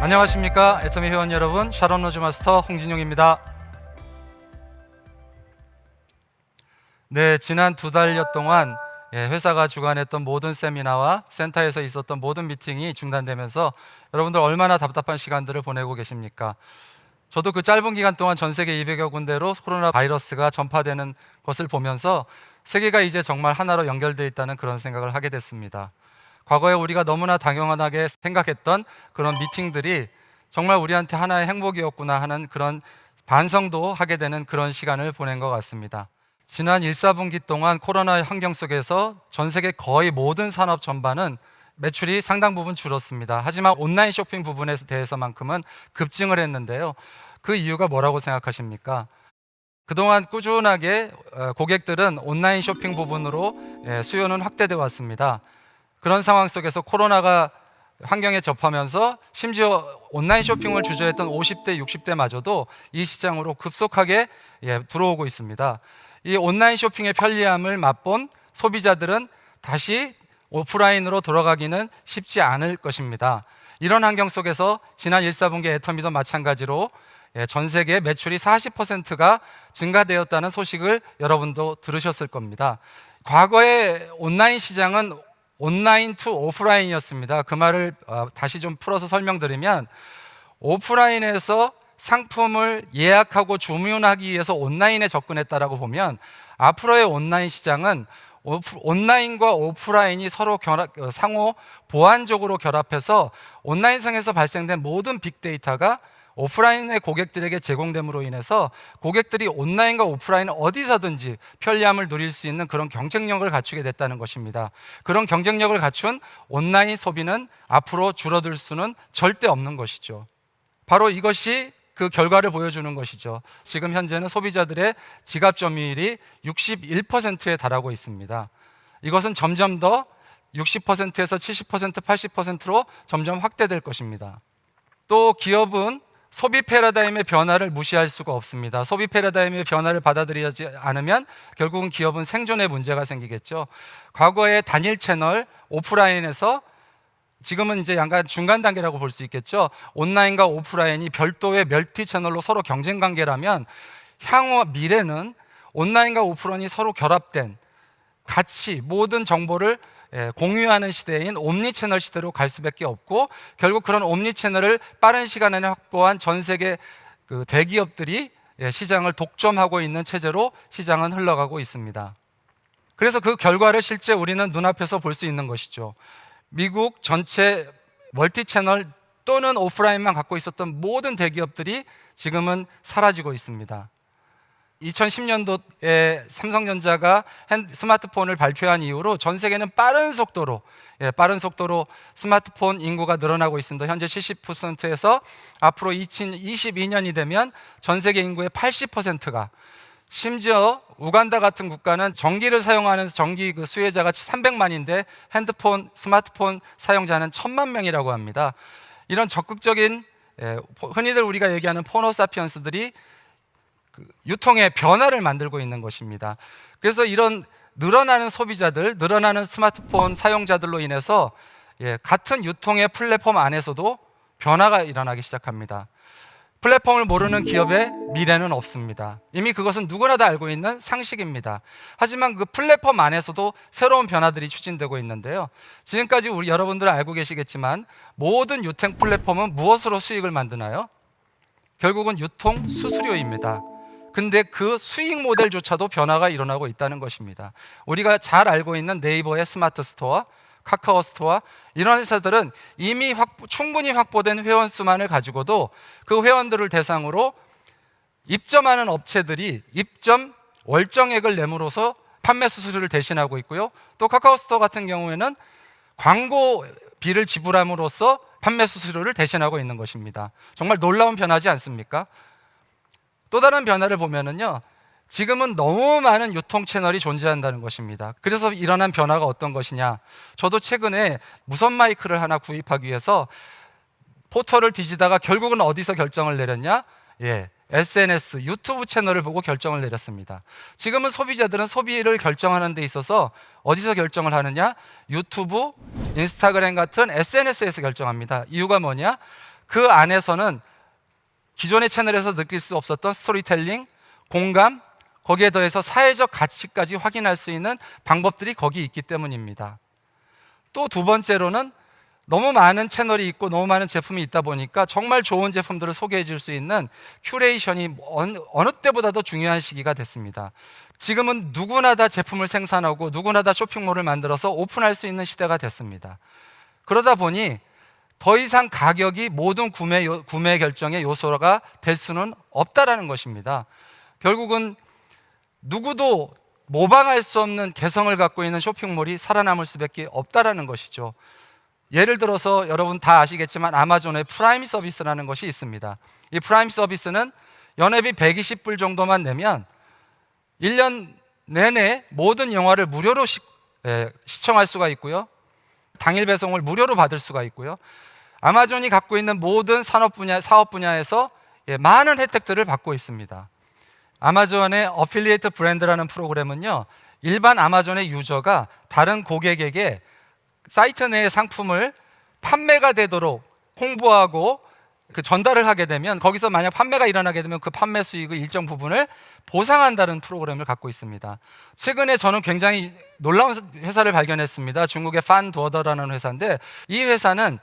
안녕하십니까, 애터미 회원 여러분. 샤론 로즈 마스터 홍진용입니다. 네, 지난 2달여 동안 회사가 주관했던 모든 세미나와 센터에서 있었던 모든 미팅이 중단되면서 여러분들 얼마나 답답한 시간들을 보내고 계십니까? 저도 그 짧은 기간 동안 전 세계 200여 군데로 코로나 바이러스가 전파되는 것을 보면서 세계가 이제 정말 하나로 연결되어 있다는 그런 생각을 하게 됐습니다. 과거에 우리가 너무나 당연하게 생각했던 그런 미팅들이 정말 우리한테 하나의 행복이었구나 하는 그런 반성도 하게 되는 그런 시간을 보낸 것 같습니다. 지난 1, 4분기 동안 코로나 환경 속에서 전 세계 거의 모든 산업 전반은 매출이 상당 부분 줄었습니다. 하지만 온라인 쇼핑 부분에 대해서만큼은 급증을 했는데요. 그 이유가 뭐라고 생각하십니까? 그동안 꾸준하게 고객들은 온라인 쇼핑 부분으로 수요는 확대되어 왔습니다. 그런 상황 속에서 코로나가 환경에 접하면서 심지어 온라인 쇼핑을 주저했던 50대, 60대마저도 이 시장으로 급속하게 들어오고 있습니다. 이 온라인 쇼핑의 편리함을 맛본 소비자들은 다시 오프라인으로 돌아가기는 쉽지 않을 것입니다. 이런 환경 속에서 지난 1, 4분기 애터미도 마찬가지로 전 세계 매출이 40%가 증가되었다는 소식을 여러분도 들으셨을 겁니다. 과거의 온라인 시장은 온라인 투 오프라인이었습니다. 그 말을 다시 좀 풀어서 설명드리면, 오프라인에서 상품을 예약하고 주문하기 위해서 온라인에 접근했다라고 보면, 앞으로의 온라인 시장은 온라인과 오프라인이 서로 상호 보완적으로 결합해서 온라인상에서 발생된 모든 빅데이터가 오프라인의 고객들에게 제공됨으로 인해서 고객들이 온라인과 오프라인 어디서든지 편리함을 누릴 수 있는 그런 경쟁력을 갖추게 됐다는 것입니다. 그런 경쟁력을 갖춘 온라인 소비는 앞으로 줄어들 수는 절대 없는 것이죠. 바로 이것이 그 결과를 보여주는 것이죠. 지금 현재는 소비자들의 지갑 점유율이 61%에 달하고 있습니다. 이것은 점점 더 60%에서 70%, 80%로 점점 확대될 것입니다. 또 기업은 소비 패러다임의 변화를 무시할 수가 없습니다. 소비 패러다임의 변화를 받아들이지 않으면 결국은 기업은 생존에 문제가 생기겠죠. 과거의 단일 채널 오프라인에서 지금은 이제 약간 중간 단계라고 볼 수 있겠죠. 온라인과 오프라인이 별도의 멀티 채널로 서로 경쟁 관계라면, 향후 미래는 온라인과 오프라인이 서로 결합된 같이 모든 정보를 공유하는 시대인 옴니채널 시대로 갈 수밖에 없고, 결국 그런 옴니채널을 빠른 시간 안에 확보한 전 세계 그 대기업들이 시장을 독점하고 있는 체제로 시장은 흘러가고 있습니다. 그래서 그 결과를 실제 우리는 눈앞에서 볼 수 있는 것이죠. 미국 전체 멀티채널 또는 오프라인만 갖고 있었던 모든 대기업들이 지금은 사라지고 있습니다. 2010년도에 삼성전자가 스마트폰을 발표한 이후로 전 세계는 빠른 속도로 스마트폰 인구가 늘어나고 있습니다. 현재 70%에서 앞으로 2022년이 되면 전 세계 인구의 80%가, 심지어 우간다 같은 국가는 전기를 사용하는 전기 그 수혜자가 300만인데 핸드폰, 스마트폰 사용자는 1000만 명이라고 합니다. 이런 적극적인 흔히들 우리가 얘기하는 포노사피언스들이 유통의 변화를 만들고 있는 것입니다. 그래서 이런 늘어나는 소비자들, 늘어나는 스마트폰 사용자들로 인해서 같은 유통의 플랫폼 안에서도 변화가 일어나기 시작합니다. 플랫폼을 모르는 기업의 미래는 없습니다. 이미 그것은 누구나 다 알고 있는 상식입니다. 하지만 그 플랫폼 안에서도 새로운 변화들이 추진되고 있는데요. 지금까지 우리 여러분들은 알고 계시겠지만, 모든 유통 플랫폼은 무엇으로 수익을 만드나요? 결국은 유통 수수료입니다. 근데 그 수익 모델조차도 변화가 일어나고 있다는 것입니다. 우리가 잘 알고 있는 네이버의 스마트 스토어, 카카오 스토어, 이런 회사들은 이미 충분히 확보된 회원 수만을 가지고도 그 회원들을 대상으로 입점하는 업체들이 입점 월정액을 내므로써 판매 수수료를 대신하고 있고요. 또 카카오 스토어 같은 경우에는 광고비를 지불함으로써 판매 수수료를 대신하고 있는 것입니다. 정말 놀라운 변화지 않습니까? 또 다른 변화를 보면은요, 지금은 너무 많은 유통 채널이 존재한다는 것입니다. 그래서 일어난 변화가 어떤 것이냐, 저도 최근에 무선 마이크를 하나 구입하기 위해서 포털을 뒤지다가 결국은 어디서 결정을 내렸냐, SNS, 유튜브 채널을 보고 결정을 내렸습니다. 지금은 소비자들은 소비를 결정하는 데 있어서 어디서 결정을 하느냐? 유튜브, 인스타그램 같은 SNS에서 결정합니다. 이유가 뭐냐? 그 안에서는 기존의 채널에서 느낄 수 없었던 스토리텔링, 공감, 거기에 더해서 사회적 가치까지 확인할 수 있는 방법들이 거기 있기 때문입니다. 또 두 번째로는 너무 많은 채널이 있고 너무 많은 제품이 있다 보니까 정말 좋은 제품들을 소개해 줄 수 있는 큐레이션이 어느 때보다도 중요한 시기가 됐습니다. 지금은 누구나 다 제품을 생산하고 누구나 다 쇼핑몰을 만들어서 오픈할 수 있는 시대가 됐습니다. 그러다 보니 더 이상 가격이 모든 구매 결정의 요소가 될 수는 없다라는 것입니다. 결국은 누구도 모방할 수 없는 개성을 갖고 있는 쇼핑몰이 살아남을 수밖에 없다라는 것이죠. 예를 들어서 여러분 다 아시겠지만 아마존의 프라임 서비스라는 것이 있습니다. 이 프라임 서비스는 연회비 120불 정도만 내면 1년 내내 모든 영화를 무료로 시청할 수가 있고요. 당일 배송을 무료로 받을 수가 있고요. 아마존이 갖고 있는 모든 사업 분야에서 많은 혜택들을 받고 있습니다. 아마존의 어필리에이트 브랜드라는 프로그램은요, 일반 아마존의 유저가 다른 고객에게 사이트 내의 상품을 판매가 되도록 홍보하고 그 전달을 하게 되면 거기서 만약 판매가 일어나게 되면 그 판매 수익의 일정 부분을 보상한다는 프로그램을 갖고 있습니다. 최근에 저는 굉장히 놀라운 회사를 발견했습니다. 중국의 판더더라는 회사인데, 이 회사는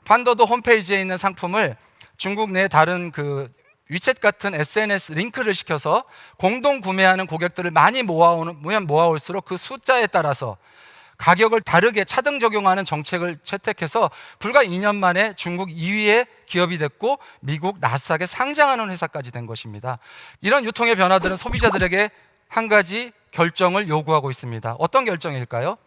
판더더 홈페이지에 있는 상품을 중국 내 다른 그 위챗 같은 SNS 링크를 시켜서 공동 구매하는 고객들을 많이 모아올수록 그 숫자에 따라서 가격을 다르게 차등 적용하는 정책을 채택해서 불과 2년 만에 중국 2위의 기업이 됐고 미국 나스닥에 상장하는 회사까지 된 것입니다. 이런 유통의 변화들은 소비자들에게 한 가지 결정을 요구하고 있습니다. 어떤 결정일까요?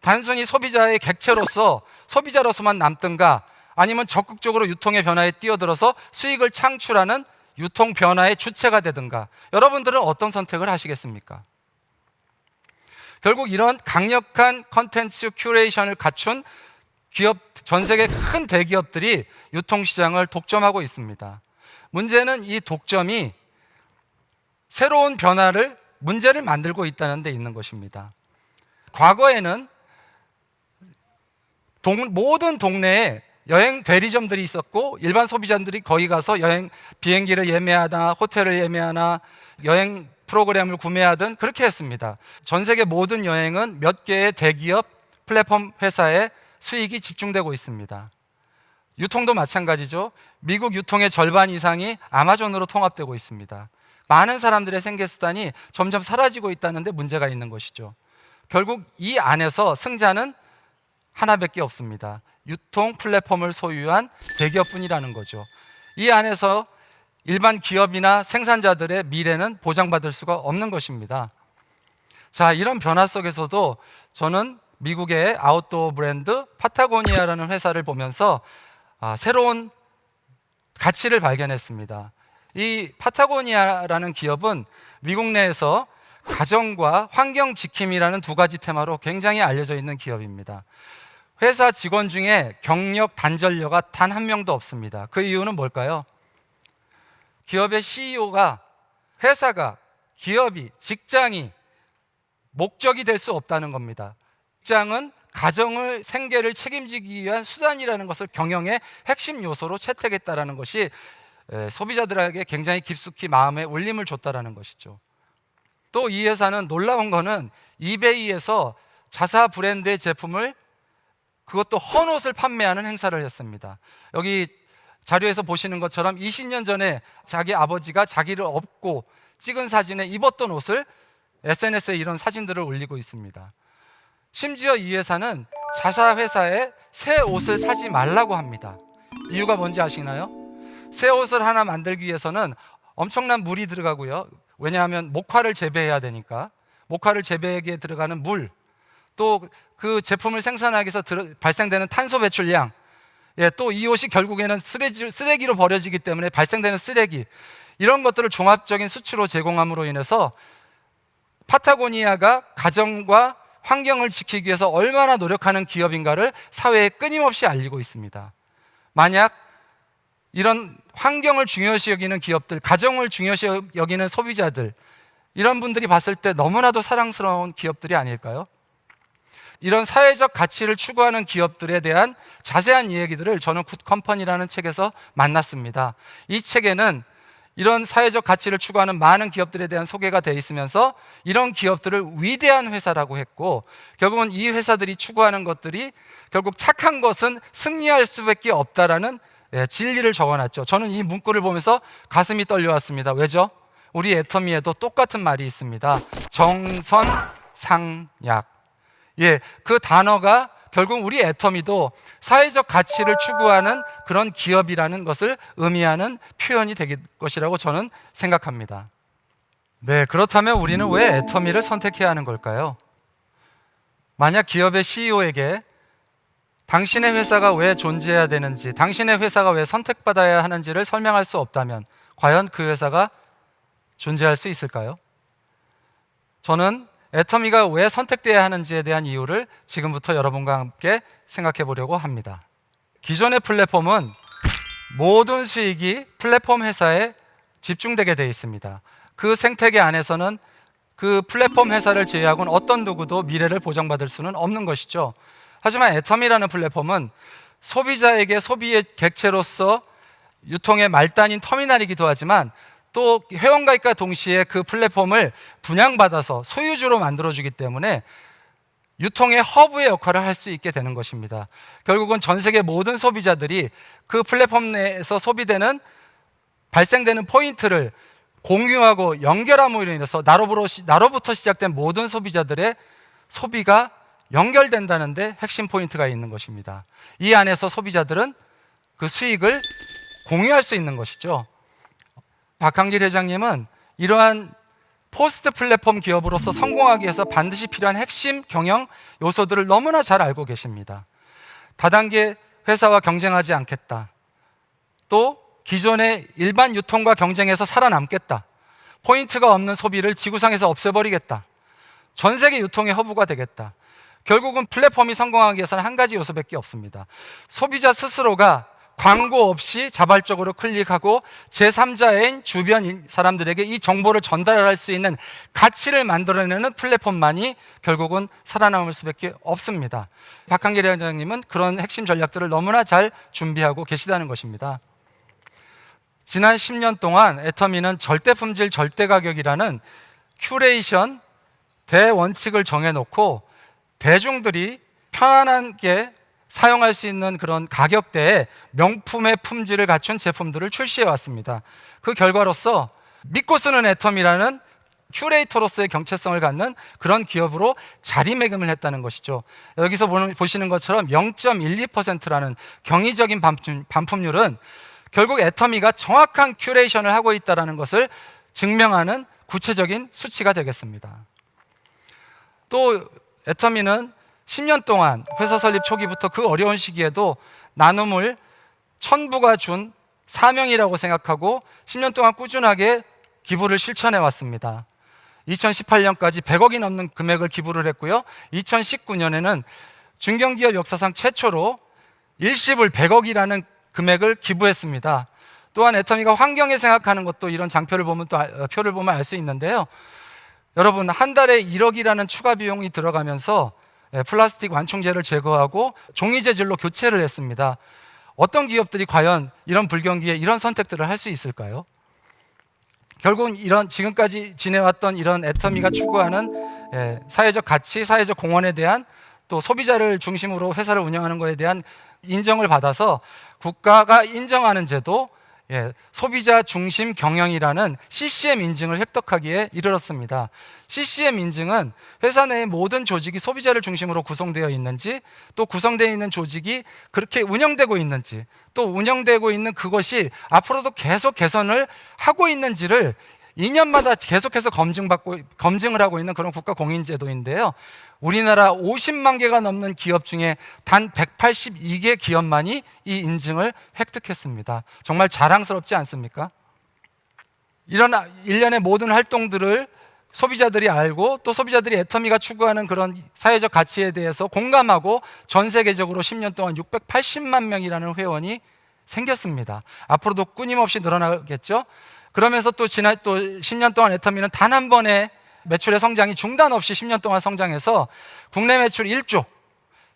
단순히 소비자의 객체로서 소비자로서만 남든가, 아니면 적극적으로 유통의 변화에 뛰어들어서 수익을 창출하는 유통 변화의 주체가 되든가, 여러분들은 어떤 선택을 하시겠습니까? 결국 이런 강력한 컨텐츠 큐레이션을 갖춘 기업, 전 세계 큰 대기업들이 유통시장을 독점하고 있습니다. 문제는 이 독점이 새로운 문제를 만들고 있다는 데 있는 것입니다. 과거에는 모든 동네에 여행 대리점들이 있었고 일반 소비자들이 거기 가서 비행기를 예매하나 호텔을 예매하나 여행 프로그램을 구매하든 그렇게 했습니다. 전 세계 모든 여행은 몇 개의 대기업 플랫폼 회사의 수익이 집중되고 있습니다. 유통도 마찬가지죠. 미국 유통의 절반 이상이 아마존으로 통합되고 있습니다. 많은 사람들의 생계수단이 점점 사라지고 있다는 데 문제가 있는 것이죠. 결국 이 안에서 승자는 하나밖에 없습니다. 유통 플랫폼을 소유한 대기업뿐이라는 거죠. 이 안에서 일반 기업이나 생산자들의 미래는 보장받을 수가 없는 것입니다. 자, 이런 변화 속에서도 저는 미국의 아웃도어 브랜드 파타고니아라는 회사를 보면서 새로운 가치를 발견했습니다. 이 파타고니아라는 기업은 미국 내에서 가정과 환경 지킴이라는 두 가지 테마로 굉장히 알려져 있는 기업입니다. 회사 직원 중에 경력 단절녀가 단 한 명도 없습니다. 그 이유는 뭘까요? 기업의 CEO가 기업이, 직장이 목적이 될 수 없다는 겁니다. 직장은 가정을, 생계를 책임지기 위한 수단이라는 것을 경영의 핵심 요소로 채택했다는 것이 소비자들에게 굉장히 깊숙이 마음에 울림을 줬다는 것이죠. 또 이 회사는 놀라운 거는 이베이에서 자사 브랜드의 제품을, 그것도 헌옷을 판매하는 행사를 했습니다. 여기 자료에서 보시는 것처럼 20년 전에 자기 아버지가 자기를 업고 찍은 사진에 입었던 옷을 SNS에 이런 사진들을 올리고 있습니다. 심지어 이 회사는 자사 회사에 새 옷을 사지 말라고 합니다. 이유가 뭔지 아시나요? 새 옷을 하나 만들기 위해서는 엄청난 물이 들어가고요. 왜냐하면 목화를 재배해야 되니까. 목화를 재배하기에 들어가는 물, 또 그 제품을 생산하기 위해서 발생되는 탄소 배출량, 또 이 옷이 결국에는 쓰레기로 버려지기 때문에 발생되는 쓰레기, 이런 것들을 종합적인 수치로 제공함으로 인해서 파타고니아가 가정과 환경을 지키기 위해서 얼마나 노력하는 기업인가를 사회에 끊임없이 알리고 있습니다. 만약 이런 환경을 중요시 여기는 기업들, 가정을 중요시 여기는 소비자들, 이런 분들이 봤을 때 너무나도 사랑스러운 기업들이 아닐까요? 이런 사회적 가치를 추구하는 기업들에 대한 자세한 이야기들을 저는 굿컴퍼니라는 책에서 만났습니다. 이 책에는 이런 사회적 가치를 추구하는 많은 기업들에 대한 소개가 되어 있으면서 이런 기업들을 위대한 회사라고 했고, 결국은 이 회사들이 추구하는 것들이 결국 착한 것은 승리할 수밖에 없다라는 진리를 적어놨죠. 저는 이 문구를 보면서 가슴이 떨려왔습니다. 왜죠? 우리 애터미에도 똑같은 말이 있습니다. 정선상약. 그 단어가 결국 우리 애터미도 사회적 가치를 추구하는 그런 기업이라는 것을 의미하는 표현이 될 것이라고 저는 생각합니다. 네, 그렇다면 우리는 왜 애터미를 선택해야 하는 걸까요? 만약 기업의 CEO에게 당신의 회사가 왜 존재해야 되는지, 당신의 회사가 왜 선택받아야 하는지를 설명할 수 없다면 과연 그 회사가 존재할 수 있을까요? 저는 애터미가 왜 선택돼야 하는지에 대한 이유를 지금부터 여러분과 함께 생각해 보려고 합니다. 기존의 플랫폼은 모든 수익이 플랫폼 회사에 집중되게 되어 있습니다. 그 생태계 안에서는 그 플랫폼 회사를 제외하고는 어떤 누구도 미래를 보장받을 수는 없는 것이죠. 하지만 애터미라는 플랫폼은 소비자에게 소비의 객체로서 유통의 말단인 터미널이기도 하지만 또 회원가입과 동시에 그 플랫폼을 분양받아서 소유주로 만들어주기 때문에 유통의 허브의 역할을 할 수 있게 되는 것입니다. 결국은 전 세계 모든 소비자들이 그 플랫폼 내에서 발생되는 포인트를 공유하고 연결함으로 인해서 나로부터 시작된 모든 소비자들의 소비가 연결된다는데 핵심 포인트가 있는 것입니다. 이 안에서 소비자들은 그 수익을 공유할 수 있는 것이죠. 박한길 회장님은 이러한 포스트 플랫폼 기업으로서 성공하기 위해서 반드시 필요한 핵심 경영 요소들을 너무나 잘 알고 계십니다. 다단계 회사와 경쟁하지 않겠다. 또 기존의 일반 유통과 경쟁해서 살아남겠다. 포인트가 없는 소비를 지구상에서 없애버리겠다. 전 세계 유통의 허브가 되겠다. 결국은 플랫폼이 성공하기 위해서는 한 가지 요소밖에 없습니다. 소비자 스스로가 광고 없이 자발적으로 클릭하고 제3자인 주변 사람들에게 이 정보를 전달할 수 있는 가치를 만들어내는 플랫폼만이 결국은 살아남을 수밖에 없습니다. 박한길 회장님은 그런 핵심 전략들을 너무나 잘 준비하고 계시다는 것입니다. 지난 10년 동안 애터미는 절대품질 절대가격이라는 큐레이션 대원칙을 정해놓고 대중들이 편안하게 사용할 수 있는 그런 가격대에 명품의 품질을 갖춘 제품들을 출시해 왔습니다. 그 결과로서 믿고 쓰는 애터미라는 큐레이터로서의 경채성을 갖는 그런 기업으로 자리매김을 했다는 것이죠. 여기서 보시는 것처럼 0.12%라는 경이적인 반품률은 결국 애터미가 정확한 큐레이션을 하고 있다는 것을 증명하는 구체적인 수치가 되겠습니다. 또 애터미는 10년 동안 회사 설립 초기부터 그 어려운 시기에도 나눔을 천부가 준 사명이라고 생각하고 10년 동안 꾸준하게 기부를 실천해 왔습니다. 2018년까지 100억이 넘는 금액을 기부를 했고요. 2019년에는 중견기업 역사상 최초로 일시불 100억이라는 금액을 기부했습니다. 또한 애터미가 환경에 생각하는 것도 이런 장표를 보면 표를 보면 알 수 있는데요. 여러분, 한 달에 1억이라는 추가 비용이 들어가면서 플라스틱 완충제를 제거하고 종이 재질로 교체를 했습니다. 어떤 기업들이 과연 이런 불경기에 이런 선택들을 할 수 있을까요? 결국은 이런 지금까지 지내왔던 이런 애터미가 추구하는 사회적 가치, 사회적 공헌에 대한 또 소비자를 중심으로 회사를 운영하는 것에 대한 인정을 받아서 국가가 인정하는 제도, 소비자 중심 경영이라는 CCM 인증을 획득하기에 이르렀습니다. CCM 인증은 회사 내의 모든 조직이 소비자를 중심으로 구성되어 있는지, 또 구성되어 있는 조직이 그렇게 운영되고 있는지, 또 운영되고 있는 그것이 앞으로도 계속 개선을 하고 있는지를 2년마다 계속해서 검증을 하고 있는 그런 국가 공인제도인데요. 우리나라 50만 개가 넘는 기업 중에 단 182개 기업만이 이 인증을 획득했습니다. 정말 자랑스럽지 않습니까? 이런 일련의 모든 활동들을 소비자들이 알고 또 소비자들이 애터미가 추구하는 그런 사회적 가치에 대해서 공감하고 전 세계적으로 10년 동안 680만 명이라는 회원이 생겼습니다. 앞으로도 끊임없이 늘어나겠죠. 그러면서 또 지난 또 10년 동안 애터미는 단 한 번의 매출의 성장이 중단 없이 10년 동안 성장해서 국내 매출 1조,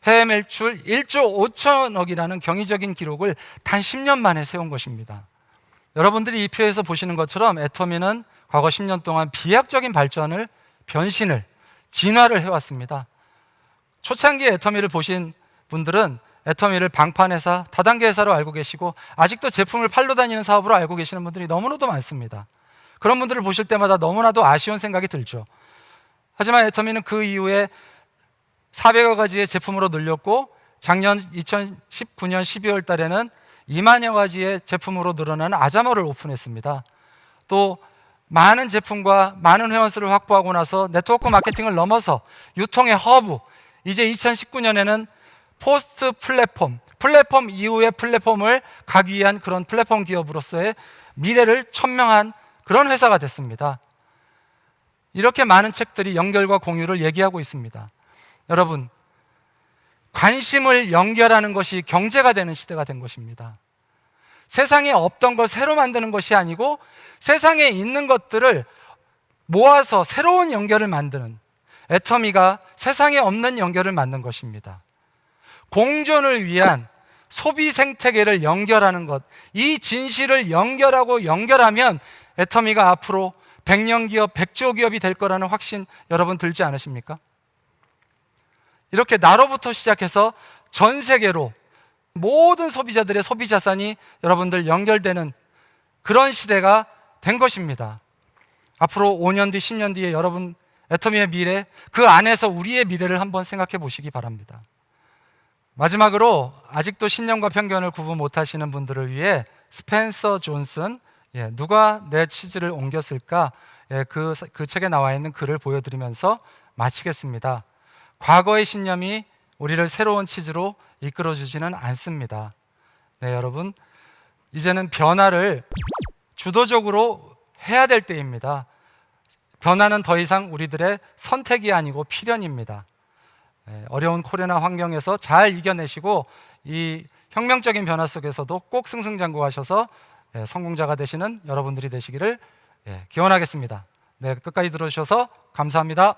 해외 매출 1조 5천억이라는 경이적인 기록을 단 10년 만에 세운 것입니다. 여러분들이 이 표에서 보시는 것처럼 애터미는 과거 10년 동안 비약적인 발전을, 변신을, 진화를 해왔습니다. 초창기 애터미를 보신 분들은 애터미를 방판회사, 다단계 회사로 알고 계시고 아직도 제품을 팔러 다니는 사업으로 알고 계시는 분들이 너무나도 많습니다. 그런 분들을 보실 때마다 너무나도 아쉬운 생각이 들죠. 하지만 애터미는 그 이후에 400여 가지의 제품으로 늘렸고 작년 2019년 12월 달에는 2만여 가지의 제품으로 늘어나는 아자모를 오픈했습니다. 또 많은 제품과 많은 회원수를 확보하고 나서 네트워크 마케팅을 넘어서 유통의 허브, 이제 2019년에는 포스트 플랫폼 이후의 플랫폼을 가기 위한 그런 플랫폼 기업으로서의 미래를 천명한 그런 회사가 됐습니다. 이렇게 많은 책들이 연결과 공유를 얘기하고 있습니다. 여러분, 관심을 연결하는 것이 경제가 되는 시대가 된 것입니다. 세상에 없던 걸 새로 만드는 것이 아니고 세상에 있는 것들을 모아서 새로운 연결을 만드는, 애터미가 세상에 없는 연결을 만든 것입니다. 공존을 위한 소비 생태계를 연결하는 것, 이 진실을 연결하면 애터미가 앞으로 100년 기업, 100조 기업이 될 거라는 확신 여러분 들지 않으십니까? 이렇게 나로부터 시작해서 전 세계로 모든 소비자들의 소비 자산이 여러분들 연결되는 그런 시대가 된 것입니다. 앞으로 5년 뒤, 10년 뒤에 여러분 애터미의 미래, 그 안에서 우리의 미래를 한번 생각해 보시기 바랍니다. 마지막으로 아직도 신념과 편견을 구분 못하시는 분들을 위해 스펜서 존슨, 누가 내 치즈를 옮겼을까? 그 책에 나와 있는 글을 보여드리면서 마치겠습니다. 과거의 신념이 우리를 새로운 치즈로 이끌어주지는 않습니다. 네, 여러분, 이제는 변화를 주도적으로 해야 될 때입니다. 변화는 더 이상 우리들의 선택이 아니고 필연입니다. 어려운 코로나 환경에서 잘 이겨내시고 이 혁명적인 변화 속에서도 꼭 승승장구하셔서 성공자가 되시는 여러분들이 되시기를 기원하겠습니다. 네, 끝까지 들어주셔서 감사합니다.